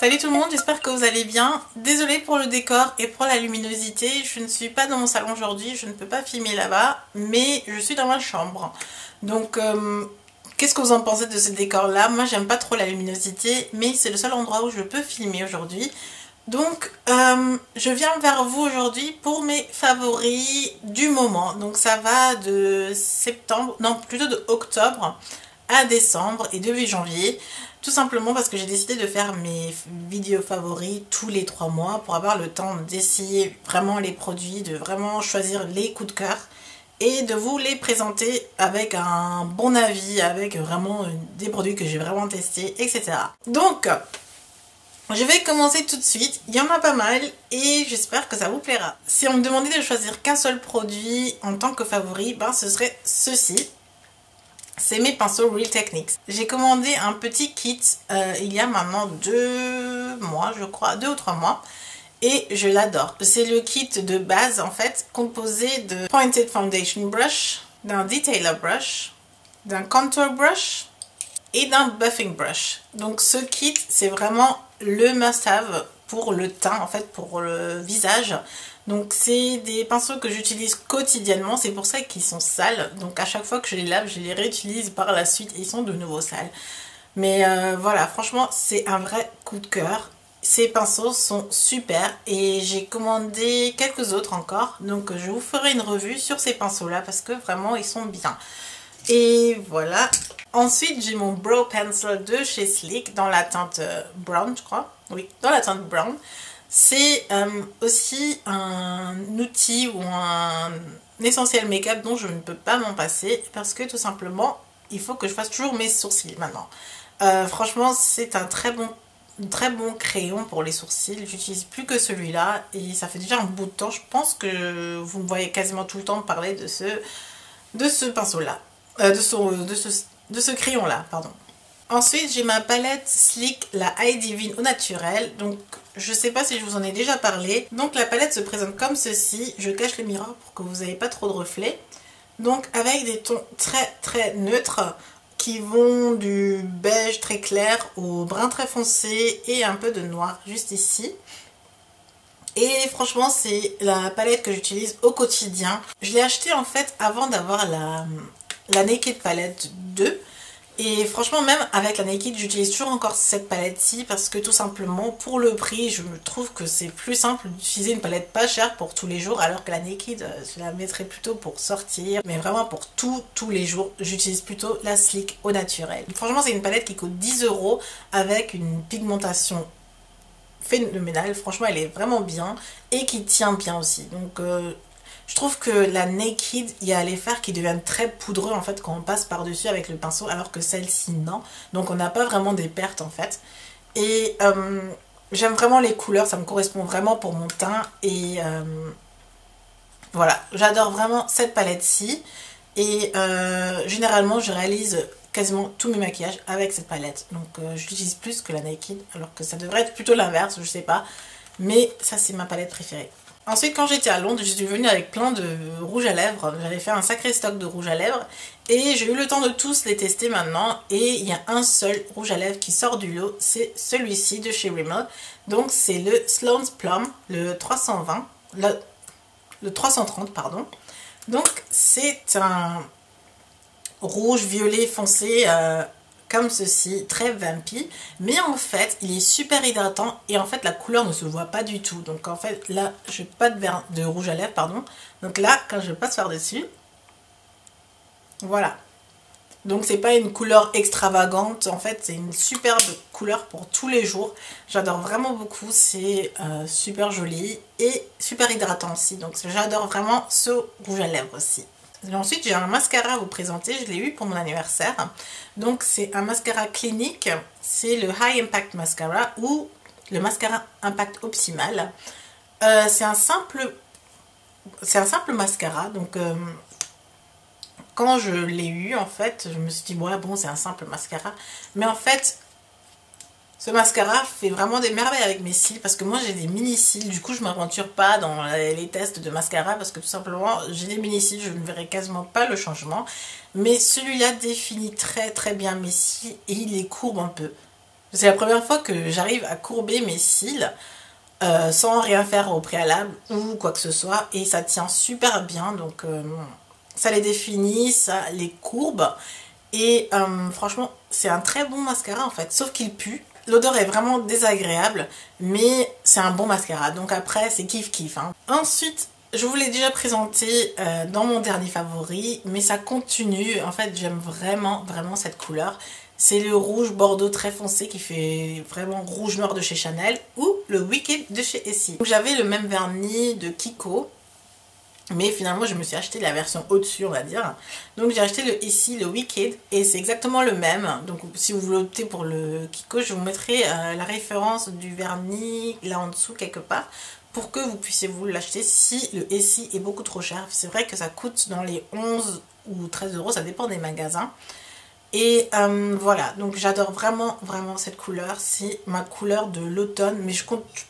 Salut tout le monde, j'espère que vous allez bien. Désolée pour le décor et pour la luminosité, je ne suis pas dans mon salon aujourd'hui, je ne peux pas filmer là-bas, mais je suis dans ma chambre. Donc, qu'est-ce que vous en pensez de ce décor-là? Moi, j'aime pas trop la luminosité, mais c'est le seul endroit où je peux filmer aujourd'hui. Donc, je viens vers vous aujourd'hui pour mes favoris du moment. Donc, ça va de septembre, non, plutôt de octobre à décembre et début janvier. Tout simplement parce que j'ai décidé de faire mes vidéos favoris tous les 3 mois pour avoir le temps d'essayer vraiment les produits, de vraiment choisir les coups de cœur et de vous les présenter avec un bon avis, avec vraiment des produits que j'ai vraiment testés, etc. Donc, je vais commencer tout de suite, il y en a pas mal et j'espère que ça vous plaira. Si on me demandait de choisir qu'un seul produit en tant que favori, ben ce serait ceci. C'est mes pinceaux Real Techniques. J'ai commandé un petit kit il y a maintenant 2 mois, je crois, 2 ou 3 mois. Et je l'adore. C'est le kit de base en fait, composé de Pointed Foundation Brush, d'un Detailer Brush, d'un Contour Brush et d'un Buffing Brush. Donc ce kit, c'est vraiment le must-have pour le teint, en fait, pour le visage. Donc c'est des pinceaux que j'utilise quotidiennement, c'est pour ça qu'ils sont sales. Donc à chaque fois que je les lave, je les réutilise par la suite et ils sont de nouveau sales. Mais voilà, franchement, c'est un vrai coup de cœur. Ces pinceaux sont super et j'ai commandé quelques autres encore. Donc je vous ferai une revue sur ces pinceaux-là parce que vraiment, ils sont bien. Et voilà. Ensuite, j'ai mon Brow Pencil de chez Sleek dans la teinte brown, je crois. Oui, dans la teinte brown. C'est aussi un outil ou un essentiel make-up dont je ne peux pas m'en passer parce que tout simplement, il faut que je fasse toujours mes sourcils maintenant. Franchement, c'est un très bon crayon pour les sourcils. J'utilise plus que celui-là et ça fait déjà un bout de temps. Je pense que vous me voyez quasiment tout le temps parler de ce pinceau-là. De ce crayon-là, pardon. Ensuite, j'ai ma palette Sleek, la Eye Divine au naturel. Donc, je sais pas si je vous en ai déjà parlé. Donc, la palette se présente comme ceci. Je cache le miroir pour que vous n'ayez pas trop de reflets. Donc, avec des tons très neutres qui vont du beige très clair au brun très foncé et un peu de noir juste ici. Et franchement, c'est la palette que j'utilise au quotidien. Je l'ai achetée en fait avant d'avoir la Naked Palette 2. Et franchement, même avec la Naked, j'utilise toujours encore cette palette-ci parce que tout simplement, pour le prix, je me trouve que c'est plus simple d'utiliser une palette pas chère pour tous les jours, alors que la Naked, je la mettrais plutôt pour sortir. Mais vraiment pour tous les jours, j'utilise plutôt la Sleek au naturel. Franchement, c'est une palette qui coûte 10 € avec une pigmentation phénoménale. Franchement, elle est vraiment bien et qui tient bien aussi. Donc, je trouve que la Naked, il y a les fards qui deviennent très poudreux en fait quand on passe par-dessus avec le pinceau, alors que celle-ci, non. Donc on n'a pas vraiment des pertes en fait. Et j'aime vraiment les couleurs, ça me correspond vraiment pour mon teint. Et voilà, j'adore vraiment cette palette-ci. Et généralement, je réalise quasiment tous mes maquillages avec cette palette. Donc je l'utilise plus que la Naked, alors que ça devrait être plutôt l'inverse, je sais pas. Mais ça, c'est ma palette préférée. Ensuite, quand j'étais à Londres, je suis venue avec plein de rouges à lèvres. J'avais fait un sacré stock de rouges à lèvres. Et j'ai eu le temps de tous les tester maintenant. Et il y a un seul rouge à lèvres qui sort du lot. C'est celui-ci de chez Rimmel. Donc c'est le Sloan's Plum, le 320. Le 330, pardon. Donc c'est un rouge violet foncé comme ceci, très vampy, mais en fait il est super hydratant et en fait la couleur ne se voit pas du tout. Donc en fait là je n'ai pas de rouge à lèvres, pardon. Donc là quand je passe par dessus, voilà. Donc c'est pas une couleur extravagante, en fait c'est une superbe couleur pour tous les jours. J'adore vraiment beaucoup, c'est super joli et super hydratant aussi. Donc j'adore vraiment ce rouge à lèvres aussi. Et ensuite, j'ai un mascara à vous présenter, je l'ai eu pour mon anniversaire. Donc, c'est un mascara clinique, c'est le High Impact Mascara ou le mascara Impact Optimal. C'est un simple mascara, donc quand je l'ai eu, en fait, je me suis dit, ouais, bon, c'est un simple mascara. Mais en fait, ce mascara fait vraiment des merveilles avec mes cils parce que moi j'ai des mini cils, du coup je ne m'aventure pas dans les tests de mascara parce que tout simplement j'ai des mini cils, je ne verrai quasiment pas le changement. Mais celui-là définit très bien mes cils et il les courbe un peu. C'est la première fois que j'arrive à courber mes cils sans rien faire au préalable ou quoi que ce soit. Et ça tient super bien, donc ça les définit, ça les courbe. Et franchement, c'est un très bon mascara en fait, sauf qu'il pue. L'odeur est vraiment désagréable, mais c'est un bon mascara. Donc après, c'est kiff kiff. Hein. Ensuite, je vous l'ai déjà présenté dans mon dernier favori, mais ça continue. En fait, j'aime vraiment, vraiment cette couleur. C'est le rouge bordeaux très foncé qui fait vraiment rouge noir de chez Chanel ou le Wicked de chez Essie. J'avais le même vernis de Kiko, mais finalement je me suis acheté la version au-dessus on va dire. Donc j'ai acheté le Essie, le Wicked, et c'est exactement le même. Donc si vous voulez opter pour le Kiko, je vous mettrai la référence du vernis là en dessous quelque part, pour que vous puissiez vous l'acheter si le Essie est beaucoup trop cher. C'est vrai que ça coûte dans les 11 ou 13 euros, ça dépend des magasins. Et voilà, donc j'adore vraiment vraiment cette couleur, c'est ma couleur de l'automne, mais je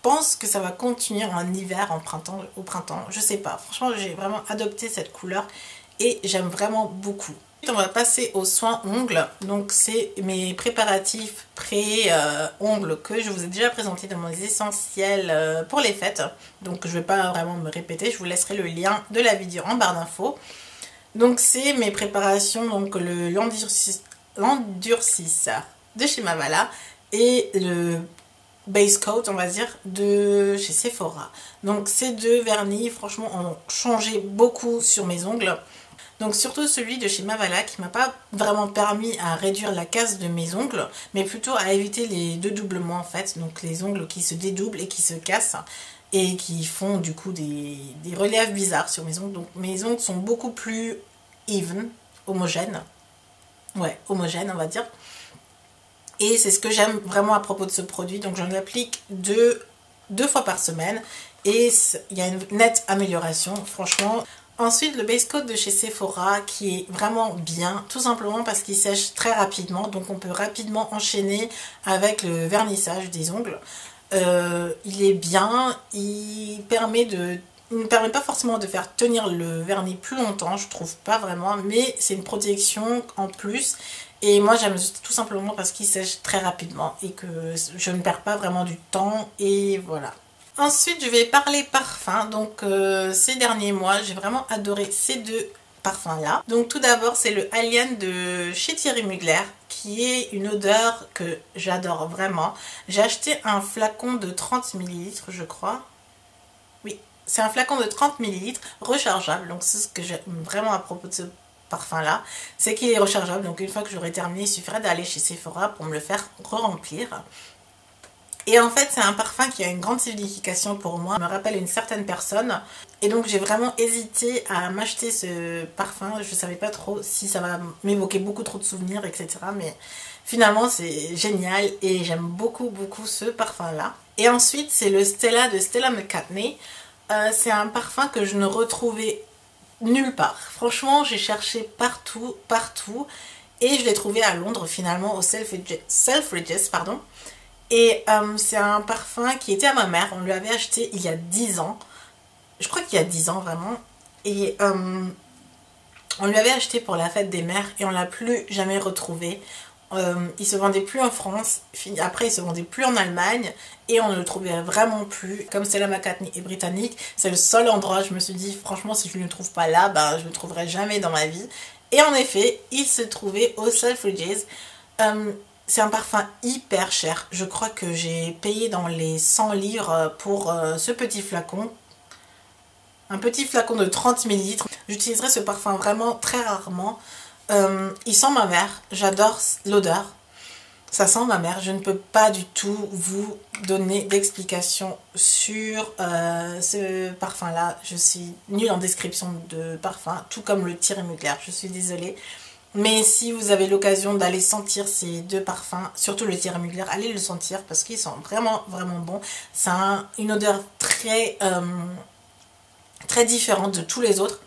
pense que ça va continuer en hiver, en printemps, au printemps, je sais pas. Franchement, j'ai vraiment adopté cette couleur et j'aime vraiment beaucoup. Ensuite, on va passer aux soins ongles, donc c'est mes préparatifs pré-ongles que je vous ai déjà présentés dans mes essentiels pour les fêtes. Donc je vais pas vraiment me répéter, je vous laisserai le lien de la vidéo en barre d'infos. Donc c'est mes préparations, donc l'endurcisseur de chez Mavala et le base coat on va dire de chez Sephora. Donc ces deux vernis franchement ont changé beaucoup sur mes ongles. Donc surtout celui de chez Mavala qui m'a pas vraiment permis à réduire la casse de mes ongles, mais plutôt à éviter les deux doublements en fait, donc les ongles qui se dédoublent et qui se cassent et qui font du coup des reliefs bizarres sur mes ongles. Donc mes ongles sont beaucoup plus even, homogènes. Ouais, homogènes on va dire. Et c'est ce que j'aime vraiment à propos de ce produit. Donc j'en applique deux fois par semaine et il y a une nette amélioration franchement. Ensuite le base coat de chez Sephora qui est vraiment bien, tout simplement parce qu'il sèche très rapidement. Donc on peut rapidement enchaîner avec le vernissage des ongles. Il est bien, il ne permet pas forcément de faire tenir le vernis plus longtemps, je trouve pas vraiment, mais c'est une protection en plus. Et moi j'aime tout simplement parce qu'il sèche très rapidement et que je ne perds pas vraiment du temps et voilà. Ensuite je vais parler parfum, donc ces derniers mois j'ai vraiment adoré ces deux parfums là. Donc tout d'abord c'est le Alien de chez Thierry Mugler qui est une odeur que j'adore vraiment. J'ai acheté un flacon de 30 ml je crois. Oui, c'est un flacon de 30 ml rechargeable, donc c'est ce que j'aime vraiment à propos de ce parfum là, c'est qu'il est rechargeable, donc une fois que j'aurai terminé il suffirait d'aller chez Sephora pour me le faire re-remplir. Et en fait c'est un parfum qui a une grande signification pour moi, il me rappelle une certaine personne. Et donc j'ai vraiment hésité à m'acheter ce parfum, je savais pas trop si ça va m'évoquer beaucoup trop de souvenirs etc. Mais finalement c'est génial et j'aime beaucoup beaucoup ce parfum là. Et ensuite c'est le Stella de Stella McCartney. C'est un parfum que je ne retrouvais nulle part. Franchement j'ai cherché partout, partout. Et je l'ai trouvé à Londres finalement au Selfridges, pardon. Et c'est un parfum qui était à ma mère, on lui avait acheté il y a 10 ans. Je crois qu'il y a 10 ans vraiment. Et on lui avait acheté pour la fête des mères et on l'a plus jamais retrouvé. Il se vendait plus en France, après il se vendait plus en Allemagne et on ne le trouvait vraiment plus. Comme Stella McCartney est britannique, c'est le seul endroit, je me suis dit franchement si je ne le trouve pas là, ben, je ne le trouverai jamais dans ma vie. Et en effet, il se trouvait au Selfridges. C'est un parfum hyper cher. Je crois que j'ai payé dans les 100 livres pour ce petit flacon. Un petit flacon de 30 ml. J'utiliserai ce parfum vraiment très rarement. Il sent ma mère. J'adore l'odeur. Ça sent ma mère. Je ne peux pas du tout vous donner d'explication sur ce parfum-là. Je suis nulle en description de parfum. Tout comme le Thierry Mugler. Je suis désolée. Mais si vous avez l'occasion d'aller sentir ces deux parfums, surtout le Thierry Mugler, allez le sentir parce qu'ils sont vraiment vraiment bons. C'est une odeur très, très différente de tous les autres.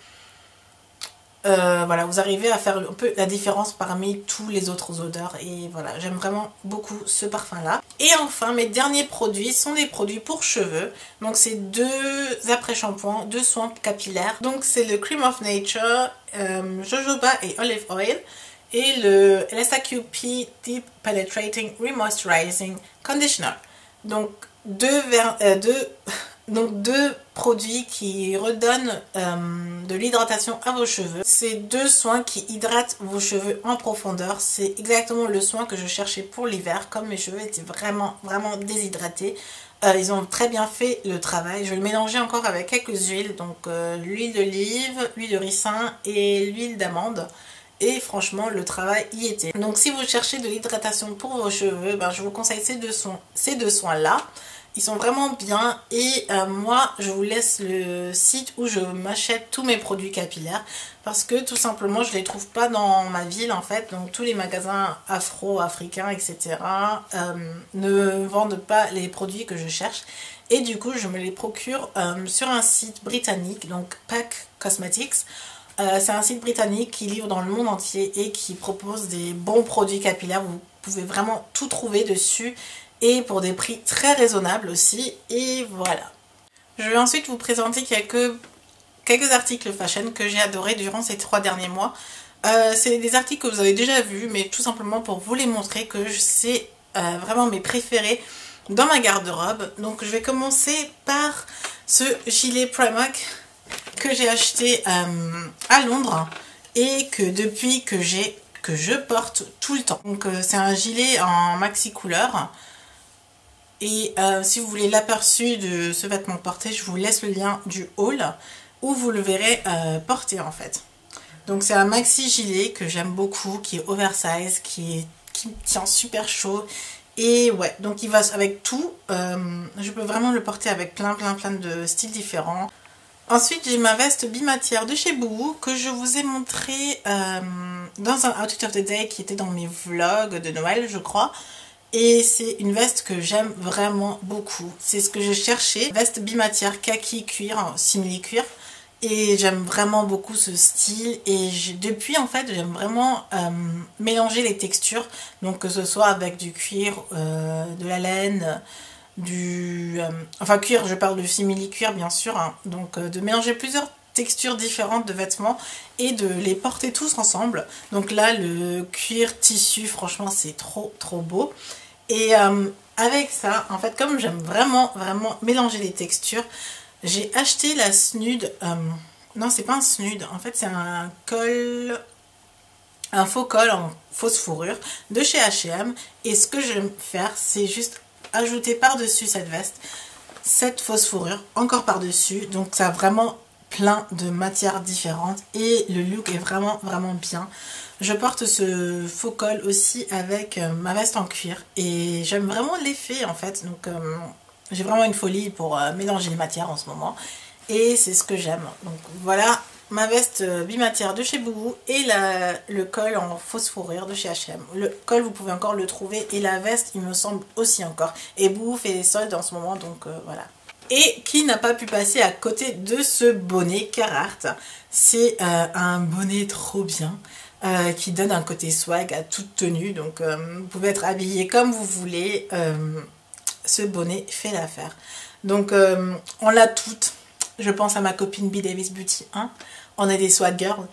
Voilà, vous arrivez à faire un peu la différence parmi tous les autres odeurs et voilà, j'aime vraiment beaucoup ce parfum là. Et enfin mes derniers produits sont des produits pour cheveux, donc c'est deux après-shampoings, deux soins capillaires. Donc c'est le Cream of Nature, jojoba et olive oil, et le LSAQP Deep Penetrating Remoisturizing Conditioner. Donc deux produits qui redonnent de l'hydratation à vos cheveux. C'est deux soins qui hydratent vos cheveux en profondeur. C'est exactement le soin que je cherchais pour l'hiver, comme mes cheveux étaient vraiment déshydratés. Ils ont très bien fait le travail. Je vais le mélanger encore avec quelques huiles, donc l'huile d'olive, l'huile de ricin et l'huile d'amande. Et franchement, le travail y était. Donc si vous cherchez de l'hydratation pour vos cheveux, je vous conseille ces deux soins-là. Ils sont vraiment bien et moi je vous laisse le site où je m'achète tous mes produits capillaires parce que tout simplement je les trouve pas dans ma ville en fait, donc tous les magasins africains etc. Ne vendent pas les produits que je cherche et du coup je me les procure sur un site britannique, donc Pack Cosmetics. C'est un site britannique qui livre dans le monde entier et qui propose des bons produits capillaires. Vous pouvez vraiment tout trouver dessus et pour des prix très raisonnables aussi. Et voilà. Je vais ensuite vous présenter quelques articles fashion que j'ai adoré durant ces 3 derniers mois. C'est des articles que vous avez déjà vus, mais tout simplement pour vous les montrer que c'est vraiment mes préférés dans ma garde-robe. Donc je vais commencer par ce gilet Primark que j'ai acheté à Londres et que depuis que je porte tout le temps. Donc c'est un gilet en maxi couleur. Et si vous voulez l'aperçu de ce vêtement porté, je vous laisse le lien du haul où vous le verrez porté en fait. Donc c'est un maxi gilet que j'aime beaucoup, qui est oversize, qui tient super chaud. Et ouais, donc il va avec tout. Je peux vraiment le porter avec plein de styles différents. Ensuite j'ai ma veste bimatière de chez Boohoo que je vous ai montré dans un Outfit of the Day qui était dans mes vlogs de Noël je crois. Et c'est une veste que j'aime vraiment beaucoup. C'est ce que j'ai cherché. Veste bimatière kaki cuir, simili cuir. Et j'aime vraiment beaucoup ce style. Et depuis en fait j'aime vraiment mélanger les textures. Donc que ce soit avec du cuir, de la laine, enfin cuir, je parle de simili cuir bien sûr. Hein. Donc de mélanger plusieurs textures différentes de vêtements et de les porter tous ensemble. Donc là le cuir tissu franchement c'est trop beau. Et avec ça, en fait, comme j'aime vraiment mélanger les textures, j'ai acheté la snude. Non, c'est pas un snude. En fait, c'est un faux col en fausse fourrure de chez H&M. Et ce que je vais faire, c'est juste ajouter par-dessus cette veste cette fausse fourrure, encore par-dessus. Donc, ça a vraiment plein de matières différentes et le look est vraiment bien. Je porte ce faux col aussi avec ma veste en cuir et j'aime vraiment l'effet en fait. Donc j'ai vraiment une folie pour mélanger les matières en ce moment et c'est ce que j'aime. Donc voilà ma veste bimatière de chez Boohoo et le col en fausse fourrure de chez H&M. Le col vous pouvez encore le trouver et la veste il me semble aussi encore. Et Boohoo fait des soldes en ce moment donc voilà. Et qui n'a pas pu passer à côté de ce bonnet Carhartt. C'est un bonnet trop bien. Qui donne un côté swag à toute tenue. Donc vous pouvez être habillé comme vous voulez. Ce bonnet fait l'affaire. Donc on l'a toutes. Je pense à ma copine B Davis Beauty 1. On est des swag girls.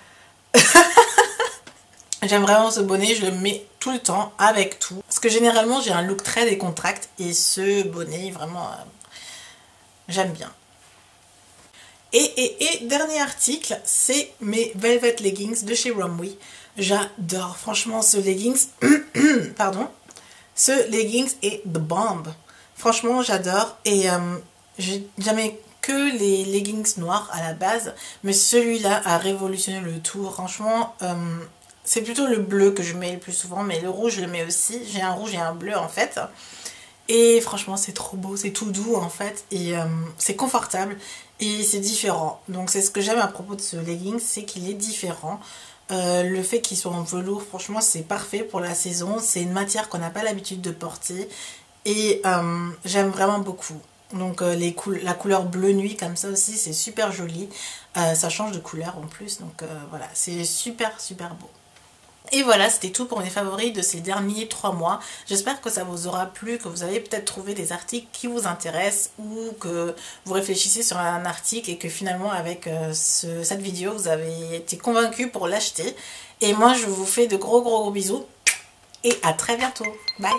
J'aime vraiment ce bonnet. Je le mets tout le temps avec tout. Parce que généralement j'ai un look très décontracté. Et ce bonnet vraiment j'aime bien. Et dernier article, c'est mes Velvet Leggings de chez Romwe. J'adore, franchement, ce leggings. Pardon. Ce leggings est the bomb. Franchement, j'adore. Et j'ai jamais que les leggings noirs à la base. Mais celui-là a révolutionné le tout. Franchement, c'est plutôt le bleu que je mets le plus souvent. Mais le rouge, je le mets aussi. J'ai un rouge et un bleu en fait. Et franchement, c'est trop beau. C'est tout doux en fait. Et c'est confortable. Et c'est différent. Donc c'est ce que j'aime à propos de ce legging, c'est qu'il est différent. Le fait qu'il soit en velours, franchement c'est parfait pour la saison. C'est une matière qu'on n'a pas l'habitude de porter. Et j'aime vraiment beaucoup. Donc la couleur bleu nuit comme ça aussi, c'est super joli. Ça change de couleur en plus. Donc voilà, c'est super beau. Et voilà, c'était tout pour mes favoris de ces derniers 3 mois. J'espère que ça vous aura plu, que vous avez peut-être trouvé des articles qui vous intéressent ou que vous réfléchissez sur un article et que finalement avec cette vidéo vous avez été convaincu pour l'acheter. Et moi, je vous fais de gros bisous. Et à très bientôt. Bye.